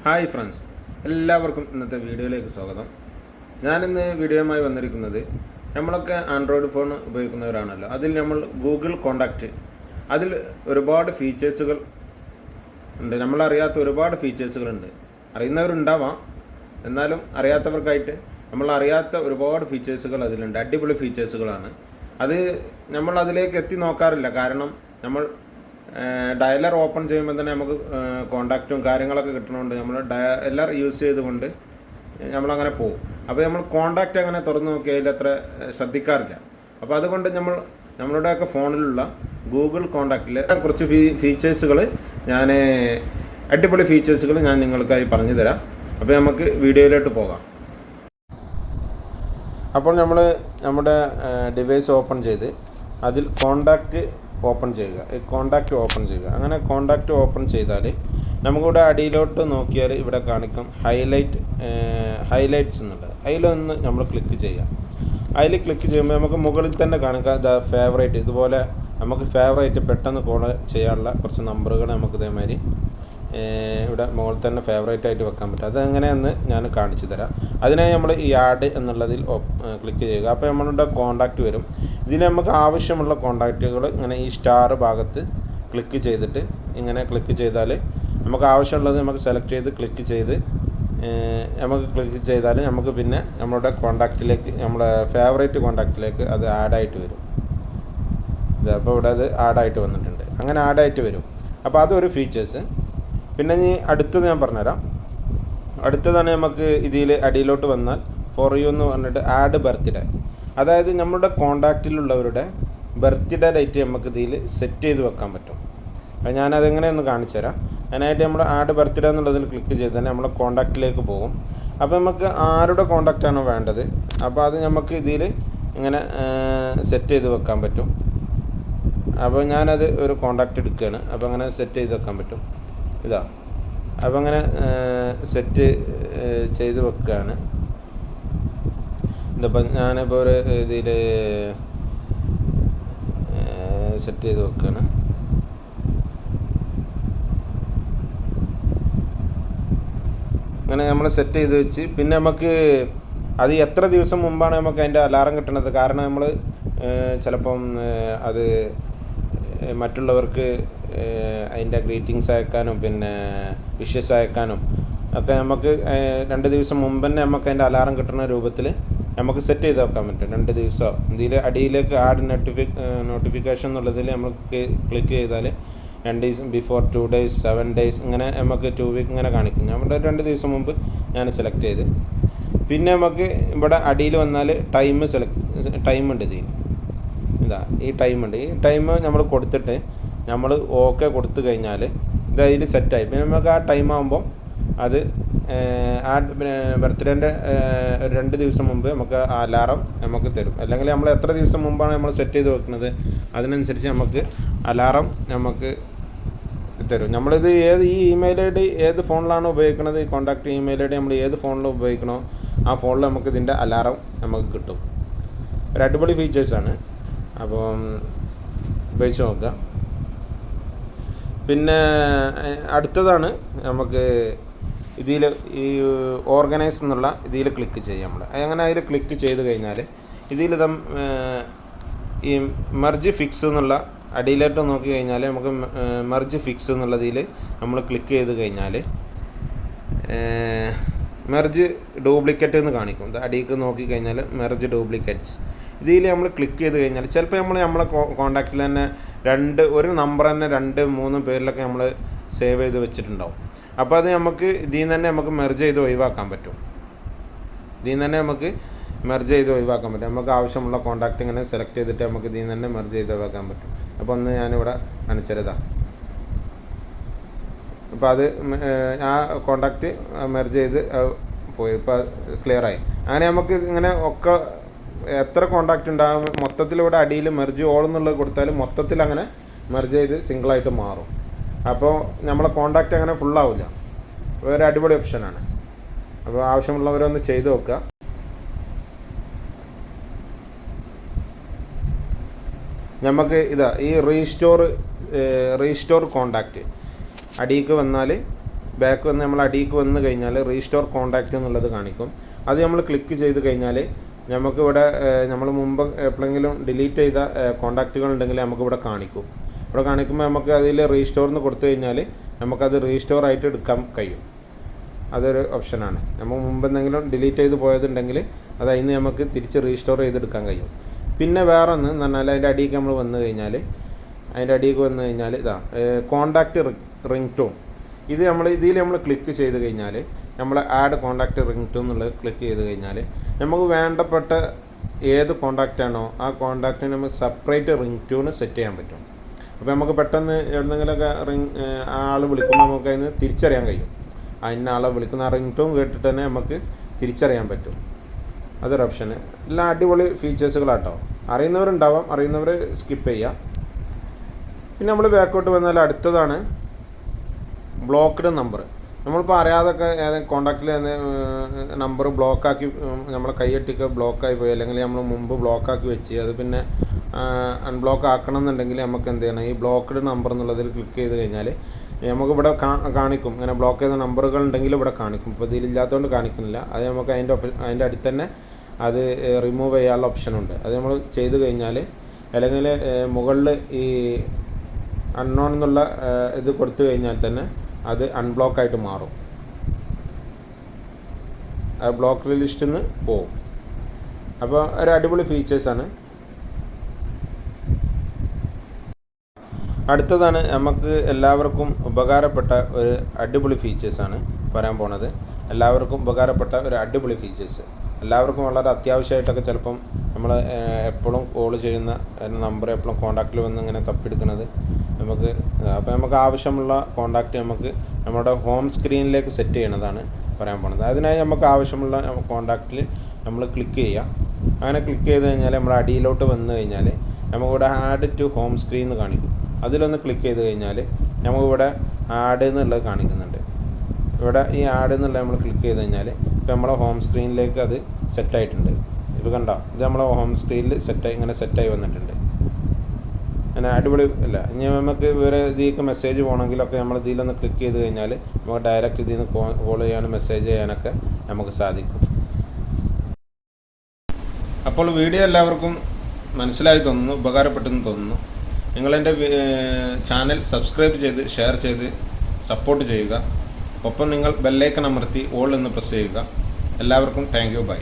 Hi friends, എല്ലാവർക്കും ഇന്നത്തെ വീഡിയോയിലേക്ക് സ്വാഗതം. ഞാനിന്ന് വീഡിയോയുമായി വന്നിരിക്കുന്നത്, നമ്മളൊക്കെ ആൻഡ്രോയിഡ് ഫോൺ ഉപയോഗിക്കുന്നവരാണല്ലോ. അതിൽ നമ്മൾ ഗൂഗിൾ കോണ്ടാക്റ്റ്, അതിൽ ഒരുപാട് ഫീച്ചേഴ്സുകൾ ഉണ്ട്. നമ്മളറിയാത്ത ഒരുപാട് ഫീച്ചേഴ്സുകളുണ്ട്. അറിയുന്നവരുണ്ടാവാം, എന്നാലും അറിയാത്തവർക്കായിട്ട് നമ്മളറിയാത്ത ഒരുപാട് ഫീച്ചേഴ്സുകൾ അതിലുണ്ട്. അടിപൊളി ഫീച്ചേഴ്സുകളാണ്. അത് നമ്മൾ അതിലേക്ക് എത്തി നോക്കാറില്ല. കാരണം നമ്മൾ ഡയലർ ഓപ്പൺ ചെയ്യുമ്പോൾ തന്നെ നമുക്ക് കോണ്ടാക്റ്റും കാര്യങ്ങളൊക്കെ കിട്ടുന്നതുകൊണ്ട് നമ്മൾ ഡയലർ യൂസ് ചെയ്തുകൊണ്ട് നമ്മളങ്ങനെ പോകും. അപ്പോൾ നമ്മൾ കോണ്ടാക്റ്റ് അങ്ങനെ തുറന്ന് നോക്കി അതിലത്ര ശ്രദ്ധിക്കാറില്ല. അപ്പോൾ അതുകൊണ്ട് നമ്മളുടെയൊക്കെ ഫോണിലുള്ള ഗൂഗിൾ കോണ്ടാക്റ്റിൽ കുറച്ച് ഫീച്ചേഴ്സുകൾ അടിപൊളി ഫീച്ചേഴ്സുകൾ ഞാൻ നിങ്ങൾക്കായി പറഞ്ഞു തരാം. അപ്പോൾ നമുക്ക് വീഡിയോയിലോട്ട് പോകാം. അപ്പോൾ നമ്മുടെ ഡിവൈസ് ഓപ്പൺ ചെയ്ത് അതിൽ കോണ്ടാക്റ്റ് ഓപ്പൺ ചെയ്യുക. അങ്ങനെ കോണ്ടാക്റ്റ് ഓപ്പൺ ചെയ്താൽ നമുക്കിവിടെ അടിയിലോട്ട് നോക്കിയാൽ ഇവിടെ കാണിക്കും ഹൈലൈറ്റ്സ് എന്നുള്ളത്. അതിലൊന്ന് നമ്മൾ ക്ലിക്ക് ചെയ്യുക. അതിൽ ക്ലിക്ക് ചെയ്യുമ്പോൾ നമുക്ക് മുകളിൽ തന്നെ കാണിക്കാം ഫേവറേറ്റ്. ഇതുപോലെ നമുക്ക് ഫേവറേറ്റ് പെട്ടെന്ന് കോൾ ചെയ്യാനുള്ള കുറച്ച് നമ്പറുകൾ നമുക്ക് ഇതേമാതിരി ഇവിടെ മുകളിൽ തന്നെ ഫേവറേറ്റ് ആയിട്ട് വെക്കാൻ പറ്റും. അതെങ്ങനെയെന്ന് ഞാൻ കാണിച്ചു തരാം. അതിനായി നമ്മൾ ഈ ആഡ് എന്നുള്ളതിൽ ക്ലിക്ക് ചെയ്യുക. അപ്പോൾ നമ്മളുടെ കോണ്ടാക്റ്റ് വരും. ഇതിന് നമുക്ക് ആവശ്യമുള്ള കോണ്ടാക്റ്റുകൾ ഇങ്ങനെ ഈ സ്റ്റാർ ഭാഗത്ത് ക്ലിക്ക് ചെയ്താൽ നമുക്ക് ആവശ്യമുള്ളത് നമുക്ക് സെലക്ട് ചെയ്ത് ക്ലിക്ക് ചെയ്താൽ നമുക്ക് പിന്നെ നമ്മുടെ കോണ്ടാക്റ്റിലേക്ക്, നമ്മുടെ ഫേവറേറ്റ് കോണ്ടാക്റ്റിലേക്ക് അത് ആഡായിട്ട് വരും. അപ്പോൾ ഇവിടെ അത് ആഡായിട്ട് വന്നിട്ടുണ്ട്. അങ്ങനെ ആഡായിട്ട് വരും. അപ്പോൾ അതൊരു ഫീച്ചേഴ്സ്. പിന്നെ അടുത്തത് ഞാൻ പറഞ്ഞുതരാം. അടുത്തതാണ് നമുക്ക് ഇതിൽ അടിയിലോട്ട് വന്നാൽ ഫോർ യു എന്ന് പറഞ്ഞിട്ട് ആഡ് ബർത്ത്ഡേ. അതായത് നമ്മുടെ കോണ്ടാക്റ്റിലുള്ളവരുടെ ബർത്ത്ഡേ ഡേറ്റ് നമുക്ക് ഇതിൽ സെറ്റ് ചെയ്ത് വെക്കാൻ പറ്റും. അപ്പോൾ ഞാനതെങ്ങനെയൊന്ന് കാണിച്ചു തരാം. അതിനായിട്ട് നമ്മൾ ആഡ് ബർത്ത്ഡേ എന്നുള്ളതിൽ ക്ലിക്ക് ചെയ്ത് തന്നെ നമ്മൾ കോണ്ടാക്റ്റിലേക്ക് പോകും. അപ്പോൾ നമുക്ക് ആരുടെ കോണ്ടാക്റ്റാണോ വേണ്ടത്, അപ്പോൾ അത് നമുക്ക് ഇതിൽ ഇങ്ങനെ സെറ്റ് ചെയ്ത് വെക്കാൻ പറ്റും. അപ്പോൾ ഞാനത് ഒരു കോണ്ടാക്റ്റ് എടുക്കുകയാണ്. അപ്പോൾ അങ്ങനെ സെറ്റ് ചെയ്ത് വെക്കാൻ പറ്റും. അപ്പോൾ അങ്ങനെ സെറ്റ് ചെയ്ത് വെക്കുകയാണ്. ഇതിപ്പോൾ ഞാനിപ്പോൾ ഒരു ഇതിൽ സെറ്റ് ചെയ്ത് വെക്കുകയാണ്. അങ്ങനെ നമ്മൾ സെറ്റ് ചെയ്ത് വെച്ച് പിന്നെ നമുക്ക് അത് എത്ര ദിവസം മുമ്പാണ് നമുക്ക് അതിൻ്റെ അലാറം കിട്ടുന്നത്. കാരണം നമ്മൾ ചിലപ്പം അത് മറ്റുള്ളവർക്ക് അതിൻ്റെ ഗ്രീറ്റിങ്സ് അയക്കാനും പിന്നെ വിഷസ് അയക്കാനും ഒക്കെ നമുക്ക് 2 ദിവസം മുമ്പ് തന്നെ നമുക്ക് അതിൻ്റെ അലാറം കിട്ടുന്ന രൂപത്തിൽ നമുക്ക് സെറ്റ് ചെയ്ത് വെക്കാൻ പറ്റും. 2 ദിവസം ഇതിൽ അടിയിലേക്ക് ആഡ് നോട്ടിഫിക്കേഷൻ എന്നുള്ളതിൽ നമുക്ക് ക്ലിക്ക് ചെയ്താൽ 2 ദിവസം ബിഫോർ, 2 days, 7 days, ഇങ്ങനെ നമുക്ക് 2 week ഇങ്ങനെ കാണിക്കും. നമ്മുടെ 2 ദിവസം മുമ്പ് ഞാൻ സെലക്ട് ചെയ്ത് പിന്നെ നമുക്ക് ഇവിടെ അടിയിൽ വന്നാൽ ടൈം ഉണ്ട്. ഈ ടൈമുണ്ട്. ഈ ടൈം നമ്മൾ കൊടുത്തിട്ട് നമ്മൾ ഓക്കെ കൊടുത്തു കഴിഞ്ഞാൽ ഇത് അതിൽ സെറ്റായി. പിന്നെ നമുക്ക് ആ ടൈം ആകുമ്പോൾ അത് ആ ബർത്ത്ഡേൻ്റെ 2 ദിവസം മുമ്പ് നമുക്ക് അലാറം നമുക്ക് തരും. അല്ലെങ്കിൽ നമ്മൾ എത്ര ദിവസം മുമ്പാണ് നമ്മൾ സെറ്റ് ചെയ്ത് വെക്കുന്നത് അതിനനുസരിച്ച് നമുക്ക് അലാറം നമുക്ക് തരും. നമ്മളിത് ഈ ഇമെയിൽ ഐ ഡി ഏത് ഫോണിലാണ് ഉപയോഗിക്കുന്നത്, ഈ കോണ്ടാക്റ്റ് ഇമെയിൽ ഐ ഡി നമ്മൾ ഏത് ഫോണിൽ ഉപയോഗിക്കണോ ആ ഫോണിൽ നമുക്ക് ഇതിൻ്റെ അലാറം നമുക്ക് കിട്ടും. ഒരു അടിപൊളി ഫീച്ചേഴ്സാണ്. അപ്പം ഉപയോഗിച്ച് നോക്കുക. പിന്നെ അടുത്തതാണ് നമുക്ക് ഇതിൽ ഈ ഓർഗനൈസ് എന്നുള്ള ഇതിൽ ക്ലിക്ക് ചെയ്യാം. അങ്ങനെ അതിൽ ക്ലിക്ക് ചെയ്ത് കഴിഞ്ഞാൽ ഇതിൽ ഈ മെർജ് ഫിക്സ് എന്നുള്ള അടിയിലോട്ട് നോക്കി കഴിഞ്ഞാൽ നമുക്ക് മെർജ് ഫിക്സ് എന്നുള്ളതിൽ നമ്മൾ ക്ലിക്ക് ചെയ്ത് കഴിഞ്ഞാൽ മെർജ് ഡ്യൂപ്ലിക്കേറ്റ് എന്ന് കാണിക്കും. അടിയിലേക്ക് നോക്കി കഴിഞ്ഞാൽ മെർജ് ഡ്യൂപ്ലിക്കേറ്റ്സ് ഇതിൽ നമ്മൾ ക്ലിക്ക് ചെയ്ത് കഴിഞ്ഞാൽ ചിലപ്പോൾ നമ്മളെ കോണ്ടാക്റ്റിൽ തന്നെ ഒരു നമ്പർ തന്നെ 2-3 പേരിലൊക്കെ നമ്മൾ സേവ് ചെയ്ത് വെച്ചിട്ടുണ്ടാവും. അപ്പോൾ അത് നമുക്ക് ഇതിൽ നിന്ന് തന്നെ നമുക്ക് മെർജ് ചെയ്ത് ഒഴിവാക്കാൻ പറ്റും. നമുക്ക് ആവശ്യമുള്ള കോണ്ടാക്റ്റ് ഇങ്ങനെ സെലക്ട് ചെയ്തിട്ട് നമുക്ക് ഇതിൽ നിന്ന് തന്നെ മെർജ് ചെയ്ത് ഒഴിവാക്കാൻ പറ്റും. അപ്പോൾ ഒന്ന് ഞാനിവിടെ കാണിച്ചതാ. അപ്പോൾ അത് ആ കോണ്ടാക്റ്റ് മെർജ് ചെയ്ത് പോയി. ഇപ്പോൾ ക്ലിയറായി. അങ്ങനെ നമുക്ക് ഇങ്ങനെ ഒക്കെ എത്ര കോണ്ടാക്റ്റ് ഉണ്ടാകും മൊത്തത്തിൽ ഇവിടെ അടിയിൽ മെർജ് ഓൾ എന്നുള്ളത് കൊടുത്താൽ മൊത്തത്തിൽ അങ്ങനെ മെർജ് ചെയ്ത് സിംഗിളായിട്ട് മാറും. അപ്പോൾ നമ്മളെ കോണ്ടാക്റ്റ് അങ്ങനെ ഫുള്ളാവില്ല. വേറെ അടിപൊളി ഓപ്ഷനാണ്. അപ്പോൾ ആവശ്യമുള്ളവരൊന്ന് ചെയ്ത് നോക്കുക. നമുക്ക് ഈ റീസ്റ്റോർ കോണ്ടാക്റ്റ് അടിയിലേക്ക് വന്നാൽ ബാക്ക് വന്ന് നമ്മൾ അടിയിലേക്ക് വന്ന് കഴിഞ്ഞാൽ റീസ്റ്റോർ കോൺടാക്റ്റ് എന്നുള്ളത് കാണിക്കും. അത് നമ്മൾ ക്ലിക്ക് ചെയ്ത് കഴിഞ്ഞാൽ നമുക്കിവിടെ നമ്മൾ മുമ്പ് എപ്പോഴെങ്കിലും ഡിലീറ്റ് ചെയ്ത കോൺടാക്റ്റുകൾ ഉണ്ടെങ്കിൽ നമുക്കിവിടെ കാണിക്കും. ഇവിടെ കാണിക്കുമ്പോൾ നമുക്ക് അതിൽ റീസ്റ്റോറിന് കൊടുത്തു കഴിഞ്ഞാൽ നമുക്കത് റീസ്റ്റോർ ആയിട്ട് എടുക്കാൻ കഴിയും. അതൊരു ഓപ്ഷനാണ്. നമ്മൾ മുമ്പ് എന്തെങ്കിലും ഡിലീറ്റ് ചെയ്ത് പോയതുണ്ടെങ്കിൽ അത് അതിന് നമുക്ക് തിരിച്ച് റീസ്റ്റോർ ചെയ്തെടുക്കാൻ കഴിയും. പിന്നെ വേറെ ഒന്ന് എന്ന് പറഞ്ഞാൽ അതിൻ്റെ അടിയിലേക്ക് നമ്മൾ വന്നു കഴിഞ്ഞാൽ ഇതാ കോൺടാക്റ്റ് റിംഗ് ടോൺ. ഇത് ഇതിൽ നമ്മൾ ക്ലിക്ക് ചെയ്ത് കഴിഞ്ഞാൽ നമ്മൾ ആഡ് കോൺടാക്റ്റ് റിംഗ് ടോൺ എന്നുള്ളത് ക്ലിക്ക് ചെയ്ത് കഴിഞ്ഞാൽ നമുക്ക് വേണ്ടപ്പെട്ട ഏത് കോൺടാക്റ്റാണോ ആ കോൺടാക്റ്റിന് നമുക്ക് സെപ്പറേറ്റ് റിംഗ് ടോൺ സെറ്റ് ചെയ്യാൻ പറ്റും. അപ്പോൾ നമുക്ക് പെട്ടെന്ന് എന്തെങ്കിലുമൊക്കെ ആൾ വിളിക്കുമ്പോൾ നമുക്ക് അതിന് തിരിച്ചറിയാൻ കഴിയും. അതിന് ആളെ വിളിക്കുന്ന ആ റിംഗ് ടോൺ കേട്ടിട്ട് തന്നെ നമുക്ക് തിരിച്ചറിയാൻ പറ്റും. അതൊരു ഓപ്ഷന്. എല്ലാം അടിപൊളി ഫീച്ചേഴ്സുകളാട്ടോ. അറിയുന്നവരുണ്ടാവാം, അറിയുന്നവർ സ്കിപ്പ് ചെയ്യുക. പിന്നെ നമ്മൾ ബാക്കോട്ട് വന്നാൽ അടുത്തതാണ് ബ്ലോക്ക്ഡ് നമ്പർ. നമ്മളിപ്പോൾ അറിയാതൊക്കെ ഏതെങ്കിലും കോൺടാക്റ്റിൽ നമ്പർ ബ്ലോക്കാക്കി നമ്മളെ കൈയ്യട്ടിക്ക് ബ്ലോക്കായി പോയി, അല്ലെങ്കിൽ നമ്മൾ മുമ്പ് ബ്ലോക്കാക്കി വെച്ച് അത് പിന്നെ അൺബ്ലോക്ക് ആക്കണം എന്നുണ്ടെങ്കിൽ നമുക്ക് എന്ത് ചെയ്യണം, ഈ ബ്ലോക്ക്ഡ് നമ്പർ എന്നുള്ളതിൽ ക്ലിക്ക് ചെയ്ത് കഴിഞ്ഞാൽ നമുക്കിവിടെ കാണിക്കും. ഇങ്ങനെ ബ്ലോക്ക് ചെയ്ത നമ്പറുകൾ ഉണ്ടെങ്കിൽ ഇവിടെ കാണിക്കും. ഇപ്പോൾ ഇതിലില്ലാത്തതുകൊണ്ട് കാണിക്കുന്നില്ല. അത് നമുക്ക് അതിൻ്റെ അടുത്ത് തന്നെ അത് റിമൂവ് ചെയ്യാനുള്ള ഓപ്ഷനുണ്ട്. അത് നമ്മൾ ചെയ്ത് കഴിഞ്ഞാൽ അല്ലെങ്കിൽ മുകളിൽ ഈ അൺനോൺ എന്നുള്ള ഇത് കൊടുത്തു കഴിഞ്ഞാൽ തന്നെ അത് അൺബ്ലോക്കായിട്ട് മാറും. ആ ബ്ലോക്ക് ലിസ്റ്റിൽ നിന്ന് പോവും. അപ്പോൾ ഒരു അടിപൊളി ഫീച്ചേഴ്സാണ്. അടുത്തതാണ് നമുക്ക് എല്ലാവർക്കും ഉപകാരപ്പെട്ട ഒരു അടിപൊളി ഫീച്ചേഴ്സാണ് പറയാൻ പോണത്. എല്ലാവർക്കും ഉപകാരപ്പെട്ട ഒരു അടിപൊളി ഫീച്ചേഴ്സ്, എല്ലാവർക്കും വളരെ അത്യാവശ്യമായിട്ടൊക്കെ ചിലപ്പം നമ്മൾ എപ്പോഴും കോൾ ചെയ്യുന്ന നമ്പർ എപ്പോഴും കോൺടാക്റ്റിൽ വന്ന് ഇങ്ങനെ തപ്പിയെടുക്കുന്നത് നമുക്ക്. അപ്പോൾ നമുക്ക് ആവശ്യമുള്ള കോൺടാക്റ്റ് നമുക്ക് നമ്മുടെ ഹോം സ്ക്രീനിലേക്ക് സെറ്റ് ചെയ്യണതാണ് പറയാൻ പോണത്. അതിനായി നമുക്ക് ആവശ്യമുള്ള കോൺടാക്റ്റിൽ നമ്മൾ ക്ലിക്ക് ചെയ്യുക. അങ്ങനെ ക്ലിക്ക് ചെയ്ത് കഴിഞ്ഞാൽ നമ്മൾ അടിയിലോട്ട് വന്നു കഴിഞ്ഞാൽ നമുക്കിവിടെ ആഡ് ടു ഹോം സ്ക്രീൻ എന്ന് കാണിക്കും. അതിലൊന്ന് ക്ലിക്ക് ചെയ്ത് കഴിഞ്ഞാൽ നമുക്കിവിടെ ആഡ് എന്നുള്ളത് കാണിക്കുന്നുണ്ട്. ഇവിടെ ഈ ആഡ് എന്നുള്ളത് നമ്മൾ ക്ലിക്ക് ചെയ്ത് കഴിഞ്ഞാൽ ഇപ്പോൾ നമ്മളെ ഹോം സ്ക്രീനിലേക്ക് അത് സെറ്റായിട്ടുണ്ട്. ഇത് കണ്ടോ, ഇത് നമ്മളെ ഹോം സ്ക്രീനിൽ ഇങ്ങനെ സെറ്റായി വന്നിട്ടുണ്ട്. അങ്ങനെ അടിപൊളി അല്ല. ഇനി നമുക്ക് വേറെ ഇതിലേക്ക് മെസ്സേജ് പോകണമെങ്കിലൊക്കെ നമ്മൾ ഇതിലൊന്ന് ക്ലിക്ക് ചെയ്ത് കഴിഞ്ഞാൽ നമുക്ക് ഡയറക്റ്റ് ഇതിൽ നിന്ന് കോൾ ചെയ്യാനും മെസ്സേജ് ചെയ്യാനൊക്കെ നമുക്ക് സാധിക്കും. അപ്പോൾ വീഡിയോ എല്ലാവർക്കും മനസ്സിലായി തോന്നുന്നു, ഉപകാരപ്പെട്ടെന്ന് തോന്നുന്നു. നിങ്ങളെൻ്റെ ചാനൽ സബ്സ്ക്രൈബ് ചെയ്ത് ഷെയർ ചെയ്ത് സപ്പോർട്ട് ചെയ്യുക. ഒപ്പം നിങ്ങൾ ബെല്ലൈക്കൺ അമർത്തി ഓൾ എന്ന് പ്രസ് ചെയ്യുക. എല്ലാവർക്കും താങ്ക് യു, ബൈ.